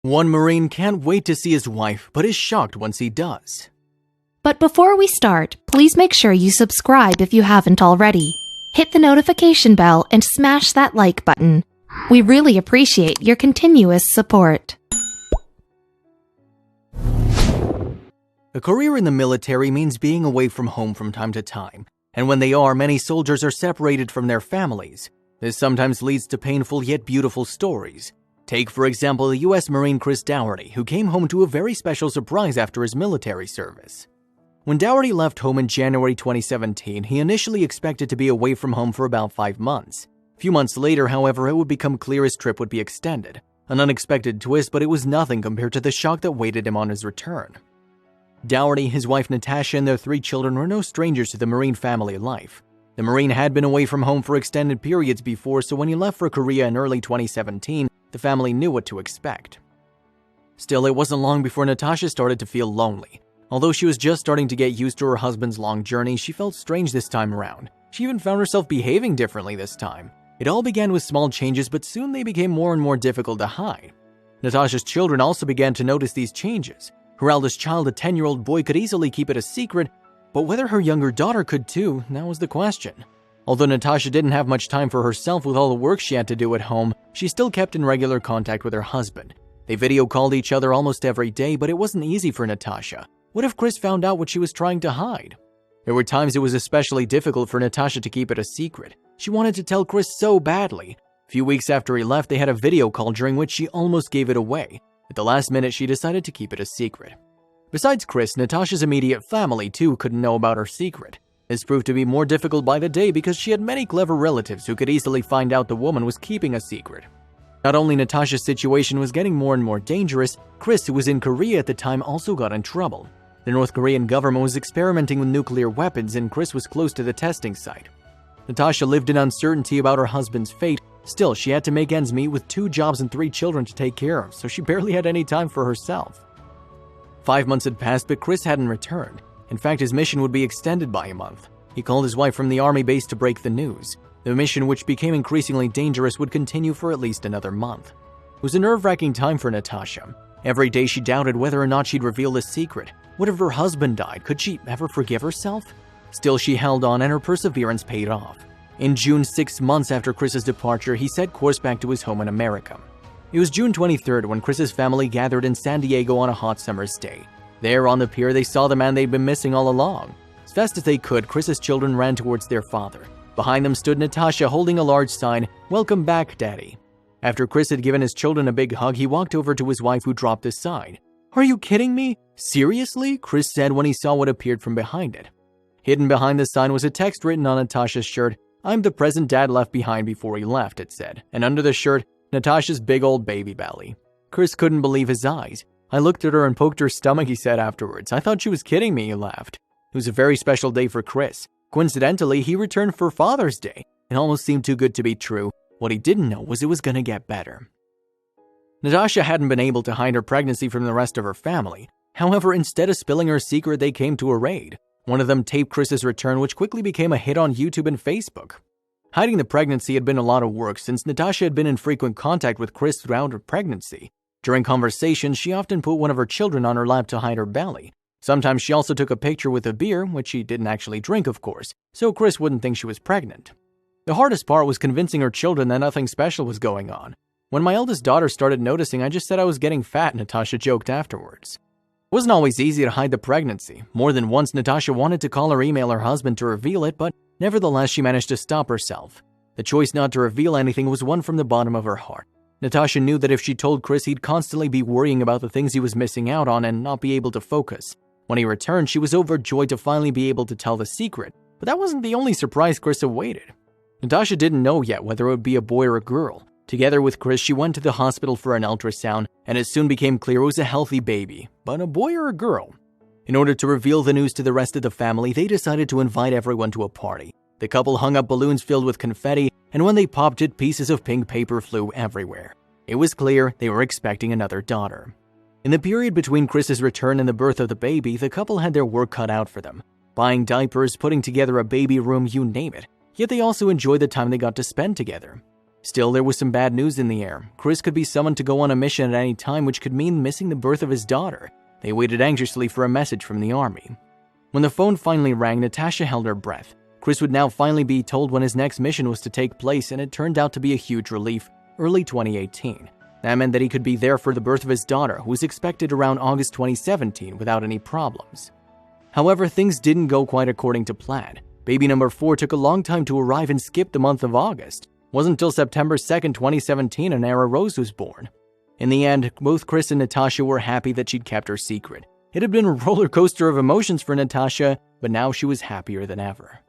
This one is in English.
One Marine can't wait to see his wife, but is shocked once he does. But before we start, please make sure you subscribe if you haven't already. Hit the notification bell and smash that like button. We really appreciate your continuous support. A career in the military means being away from home from time to time, and when they are, many soldiers are separated from their families. This sometimes leads to painful yet beautiful stories. Take, for example, the U.S. Marine Chris Dougherty, who came home to a very special surprise after his military service. When Dougherty left home in January 2017, he initially expected to be away from home for about 5 months. A few months later, however, it would become clear his trip would be extended. An unexpected twist, but it was nothing compared to the shock that awaited him on his return. Dougherty, his wife Natasha, and their 3 children were no strangers to the Marine family life. The Marine had been away from home for extended periods before, so when he left for Korea in early 2017, the family knew what to expect. Still, it wasn't long before Natasha started to feel lonely. Although she was just starting to get used to her husband's long journey, she felt strange this time around. She even found herself behaving differently this time. It all began with small changes, but soon they became more and more difficult to hide. Natasha's children also began to notice these changes. Her eldest child, a 10-year-old boy, could easily keep it a secret, but whether her younger daughter could too, that was the question. Although Natasha didn't have much time for herself with all the work she had to do at home, she still kept in regular contact with her husband. They video called each other almost every day, but it wasn't easy for Natasha. What if Chris found out what she was trying to hide? There were times it was especially difficult for Natasha to keep it a secret. She wanted to tell Chris so badly. A few weeks after he left, they had a video call during which she almost gave it away. At the last minute, she decided to keep it a secret. Besides Chris, Natasha's immediate family too couldn't know about her secret. This proved to be more difficult by the day because she had many clever relatives who could easily find out the woman was keeping a secret. Not only Natasha's situation was getting more and more dangerous, Chris, who was in Korea at the time, also got in trouble. The North Korean government was experimenting with nuclear weapons and Chris was close to the testing site. Natasha lived in uncertainty about her husband's fate. Still, she had to make ends meet with 2 jobs and 3 children to take care of, so she barely had any time for herself. 5 months had passed, but Chris hadn't returned. In fact, his mission would be extended by a month. He called his wife from the army base to break the news. The mission, which became increasingly dangerous, would continue for at least another month. It was a nerve-wracking time for Natasha. Every day she doubted whether or not she'd reveal the secret. What if her husband died? Could she ever forgive herself? Still, she held on and her perseverance paid off. In June, 6 months after Chris's departure, he set course back to his home in America. It was June 23rd when Chris's family gathered in San Diego on a hot summer's day. There on the pier, they saw the man they'd been missing all along. As fast as they could, Chris's children ran towards their father. Behind them stood Natasha holding a large sign, "Welcome back, Daddy." After Chris had given his children a big hug, he walked over to his wife who dropped the sign. "Are you kidding me? Seriously?" Chris said when he saw what appeared from behind it. Hidden behind the sign was a text written on Natasha's shirt. "I'm the present Dad left behind before he left," it said. And under the shirt, Natasha's big old baby belly. Chris couldn't believe his eyes. "I looked at her and poked her stomach," he said afterwards. "I thought she was kidding me," he laughed. It was a very special day for Chris. Coincidentally, he returned for Father's Day. It almost seemed too good to be true. What he didn't know was it was going to get better. Natasha hadn't been able to hide her pregnancy from the rest of her family. However, instead of spilling her secret, they came to a raid. One of them taped Chris's return, which quickly became a hit on YouTube and Facebook. Hiding the pregnancy had been a lot of work since Natasha had been in frequent contact with Chris throughout her pregnancy. During conversations, she often put one of her children on her lap to hide her belly. Sometimes she also took a picture with a beer, which she didn't actually drink, of course, so Chris wouldn't think she was pregnant. The hardest part was convincing her children that nothing special was going on. "When my eldest daughter started noticing, I just said I was getting fat," Natasha joked afterwards. It wasn't always easy to hide the pregnancy. More than once, Natasha wanted to call or email her husband to reveal it, but nevertheless, she managed to stop herself. The choice not to reveal anything was one from the bottom of her heart. Natasha knew that if she told Chris, he'd constantly be worrying about the things he was missing out on and not be able to focus. When he returned, she was overjoyed to finally be able to tell the secret, but that wasn't the only surprise Chris awaited. Natasha didn't know yet whether it would be a boy or a girl. Together with Chris, she went to the hospital for an ultrasound, and it soon became clear it was a healthy baby, but a boy or a girl. In order to reveal the news to the rest of the family, they decided to invite everyone to a party. The couple hung up balloons filled with confetti, and when they popped it, pieces of pink paper flew everywhere. It was clear they were expecting another daughter. In the period between Chris's return and the birth of the baby, the couple had their work cut out for them. Buying diapers, putting together a baby room, you name it. Yet they also enjoyed the time they got to spend together. Still, there was some bad news in the air. Chris could be summoned to go on a mission at any time, which could mean missing the birth of his daughter. They waited anxiously for a message from the army. When the phone finally rang, Natasha held her breath. Chris would now finally be told when his next mission was to take place, and it turned out to be a huge relief: early 2018. That meant that he could be there for the birth of his daughter, who was expected around August 2017 without any problems. However, things didn't go quite according to plan. Baby number 4 took a long time to arrive and skipped the month of August. It wasn't until September 2nd, 2017, Anara Rose was born. In the end, both Chris and Natasha were happy that she'd kept her secret. It had been a roller coaster of emotions for Natasha, but now she was happier than ever.